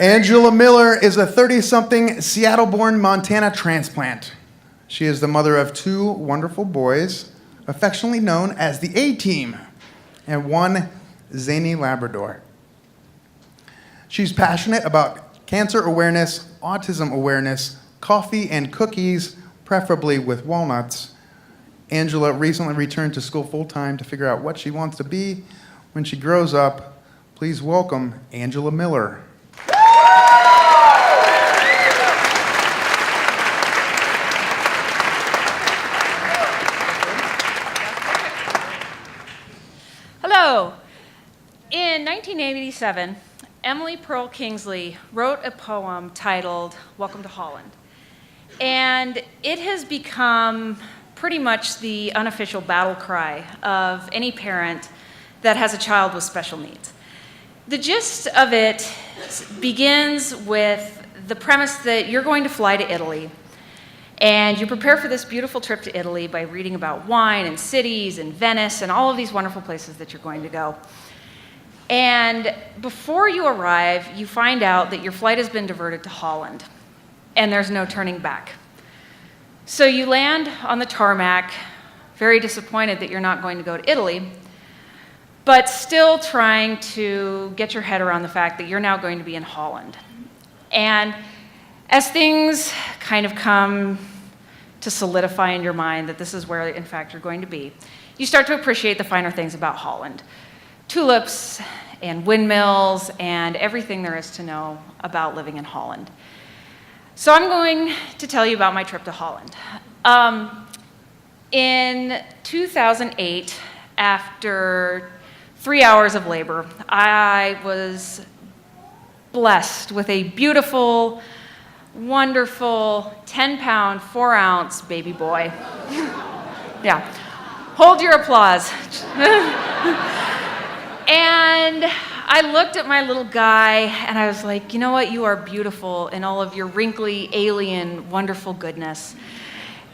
Angela Miller is a 30-something Seattle-born Montana-transplant. She is the mother of 2 wonderful boys, affectionately known as the A-team, and 1 zany Labrador. She's passionate about cancer awareness, autism awareness, coffee and cookies, preferably with walnuts. Angela recently returned to school full-time to figure out what she wants to be when she grows up. Please welcome Angela Miller. Hello. In 1987, Emily Pearl Kingsley wrote a poem titled Welcome to Holland. And it has become pretty much the unofficial battle cry of any parent that has a child with special needs. The gist of it begins with the premise that you're going to fly to Italy, and you prepare for this beautiful trip to Italy by reading about wine and cities and Venice and all of these wonderful places that you're going to go. And before you arrive, you find out that your flight has been diverted to Holland, and there's no turning back. So you land on the tarmac, very disappointed that you're not going to go to Italy, but still trying to get your head around the fact that you're now going to be in Holland. And as things kind of come to solidify in your mind that this is where, in fact, you're going to be, you start to appreciate the finer things about Holland. Tulips and windmills and everything there is to know about living in Holland. So I'm going to tell you about my trip to Holland. In 2008, after 3 hours of labor, I was blessed with a beautiful, wonderful 10-pound, 4-ounce baby boy. Yeah, hold your applause. And I looked at my little guy and I was like, you know what, you are beautiful in all of your wrinkly, alien, wonderful goodness.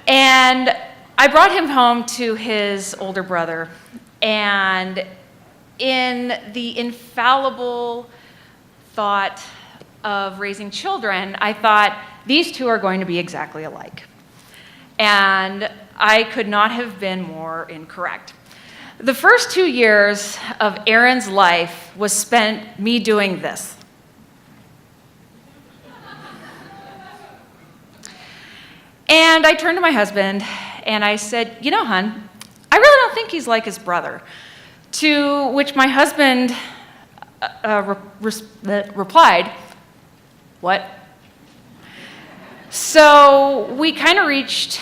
And I brought him home to his older brother, and in the infallible thought of raising children, I thought, these 2 are going to be exactly alike. And I could not have been more incorrect. The first 2 years of Aaron's life was spent me doing this. And I turned to my husband and I said, you know, hon, I really don't think he's like his brother. To which my husband replied, what? So we kind of reached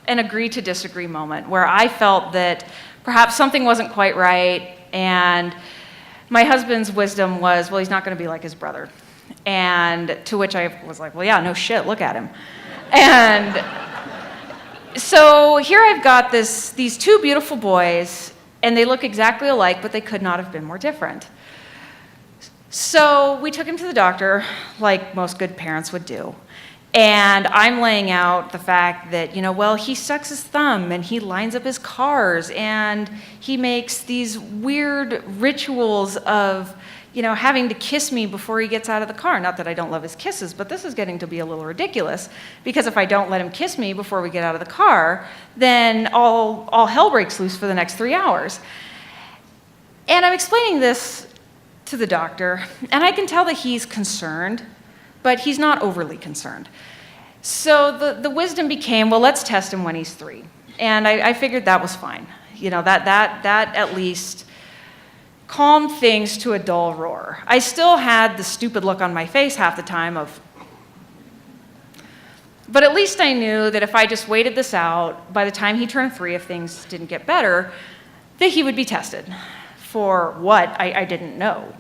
an agree to disagree moment where I felt that perhaps something wasn't quite right, and my husband's wisdom was, well, he's not going to be like his brother. And to which I was like, well, yeah, no shit, look at him. And so here I've got these 2 beautiful boys, and they look exactly alike, but they could not have been more different. So we took him to the doctor, like most good parents would do. And I'm laying out the fact that, you know, well, he sucks his thumb and he lines up his cars and he makes these weird rituals of, you know, having to kiss me before he gets out of the car. Not that I don't love his kisses, but this is getting to be a little ridiculous, because if I don't let him kiss me before we get out of the car, then all hell breaks loose for the next 3 hours. And I'm explaining this to the doctor, and I can tell that he's concerned, but he's not overly concerned. So the wisdom became, well, let's test him when he's 3. And I figured that was fine. You know, that at least calmed things to a dull roar. I still had the stupid look on my face half the time of, but at least I knew that if I just waited this out, by the time he turned 3, if things didn't get better, that he would be tested for what, I didn't know.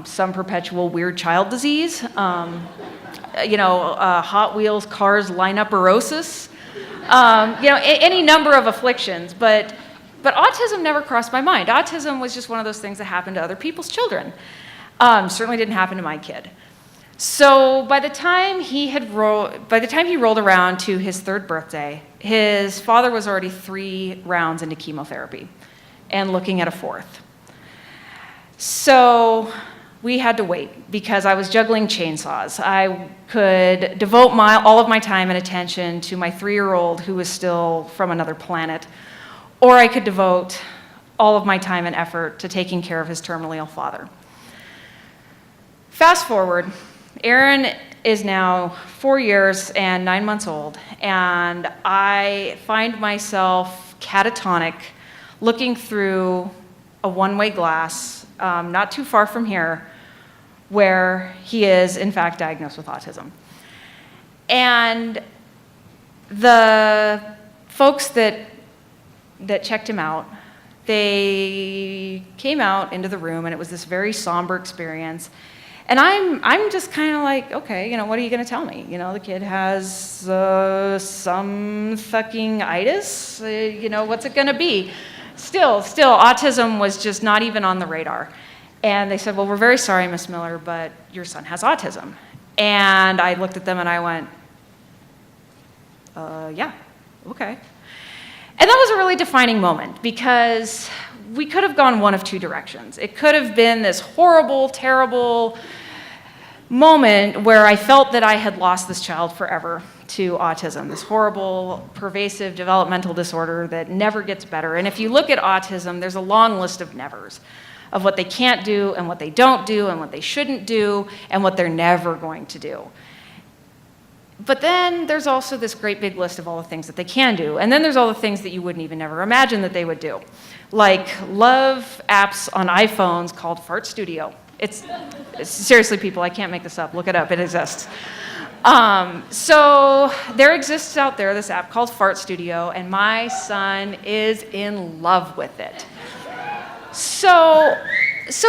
Some perpetual weird child disease, Hot Wheels cars lineup-erosis, any number of afflictions, but autism never crossed my mind. Autism was just one of those things that happened to other people's children. Certainly didn't happen to my kid. So by the time he rolled around to his 3rd birthday, his father was already 3 rounds into chemotherapy and looking at a 4th. So we had to wait because I was juggling chainsaws. I could devote all of my time and attention to my 3-year-old who was still from another planet, or I could devote all of my time and effort to taking care of his terminally ill father. Fast forward, Aaron is now 4 years and 9 months old, and I find myself catatonic, looking through a one-way glass, not too far from here, where he is, in fact, diagnosed with autism. And the folks that checked him out, they came out into the room, and it was this very somber experience. And I'm just kind of like, okay, what are you going to tell me? The kid has some fucking itis. What's it going to be? Still, autism was just not even on the radar. And they said, well, we're very sorry, Miss Miller, but your son has autism. And I looked at them and I went, yeah, okay. And that was a really defining moment because we could have gone one of two directions. It could have been this horrible, terrible moment where I felt that I had lost this child forever to autism, this horrible, pervasive developmental disorder that never gets better. And if you look at autism, there's a long list of nevers, of what they can't do and what they don't do and what they shouldn't do and what they're never going to do. But then there's also this great big list of all the things that they can do. And then there's all the things that you wouldn't even ever imagine that they would do. Like love apps on iPhones called Fart Studio. It's seriously, people, I can't make this up. Look it up, it exists. So there exists out there this app called Fart Studio, and my son is in love with it. So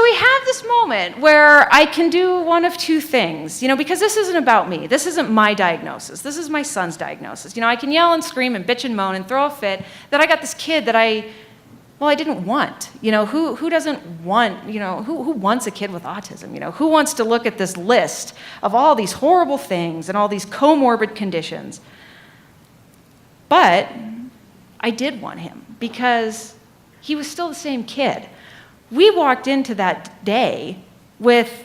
we have this moment where I can do one of two things, because this isn't about me. This isn't my diagnosis. This is my son's diagnosis. I can yell and scream and bitch and moan and throw a fit that I got this kid that I didn't want. Who doesn't want, who wants a kid with autism? Who wants to look at this list of all these horrible things and all these comorbid conditions? But I did want him because he was still the same kid. We walked into that day with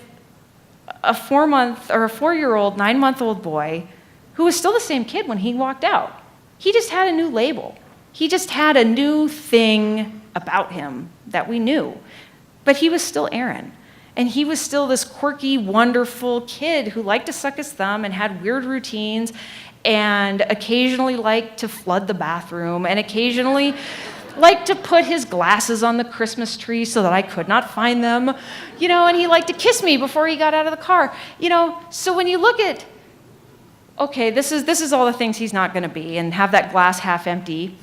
a 4-year-old, 9-month-old boy who was still the same kid when he walked out. He just had a new label. He just had a new thing about him that we knew. But he was still Aaron. And he was still this quirky, wonderful kid who liked to suck his thumb and had weird routines and occasionally liked to flood the bathroom and occasionally liked to put his glasses on the Christmas tree so that I could not find them, and he liked to kiss me before he got out of the car. So when you look at, okay, this is all the things he's not going to be and have that glass half empty.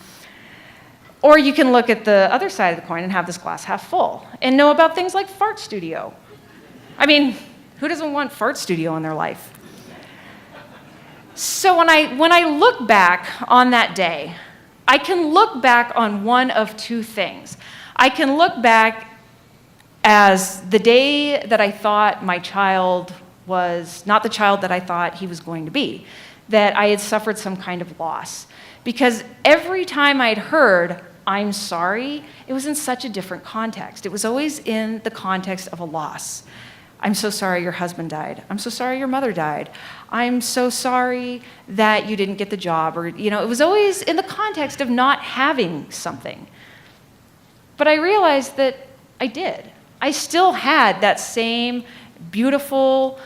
Or you can look at the other side of the coin and have this glass half full and know about things like Fart Studio. I mean, who doesn't want Fart Studio in their life? So when I look back on that day, I can look back on one of two things. I can look back as the day that I thought my child was not the child that I thought he was going to be, that I had suffered some kind of loss. Because every time I'd heard, I'm sorry, it was in such a different context. It was always in the context of a loss. I'm so sorry your husband died. I'm so sorry your mother died. I'm so sorry that you didn't get the job. Or, it was always in the context of not having something. But I realized that I did. I still had that same beautiful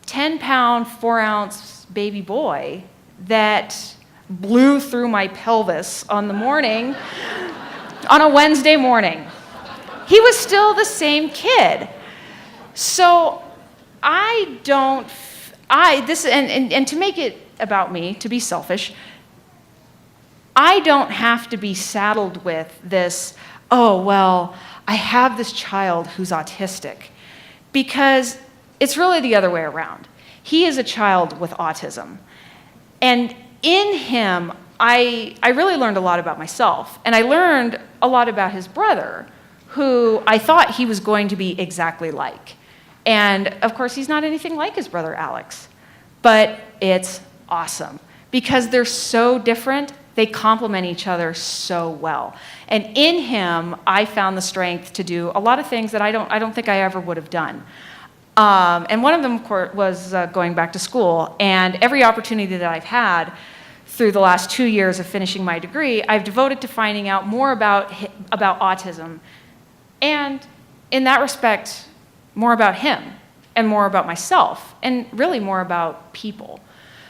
10-pound, 4-ounce baby boy that blew through my pelvis on a Wednesday morning. He was still the same kid. So and to make it about me, to be selfish, I don't have to be saddled with this, oh, well, I have this child who's autistic, because it's really the other way around. He is a child with autism. And in him, I really learned a lot about myself, and I learned a lot about his brother, who I thought he was going to be exactly like. And of course, he's not anything like his brother Alex, but it's awesome because they're so different. They complement each other so well. And in him, I found the strength to do a lot of things that I don't think I ever would have done. And one of them, of course, was going back to school. And every opportunity that I've had through the last 2 years of finishing my degree, I've devoted to finding out more about autism. And in that respect, more about him and more about myself and really more about people.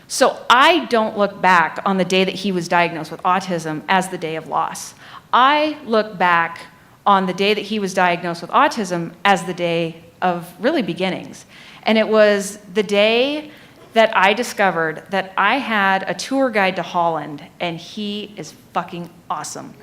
So I don't look back on the day that he was diagnosed with autism as the day of loss. I look back on the day that he was diagnosed with autism as the day of really beginnings. And it was the day that I discovered that I had a tour guide to Holland, and he is fucking awesome.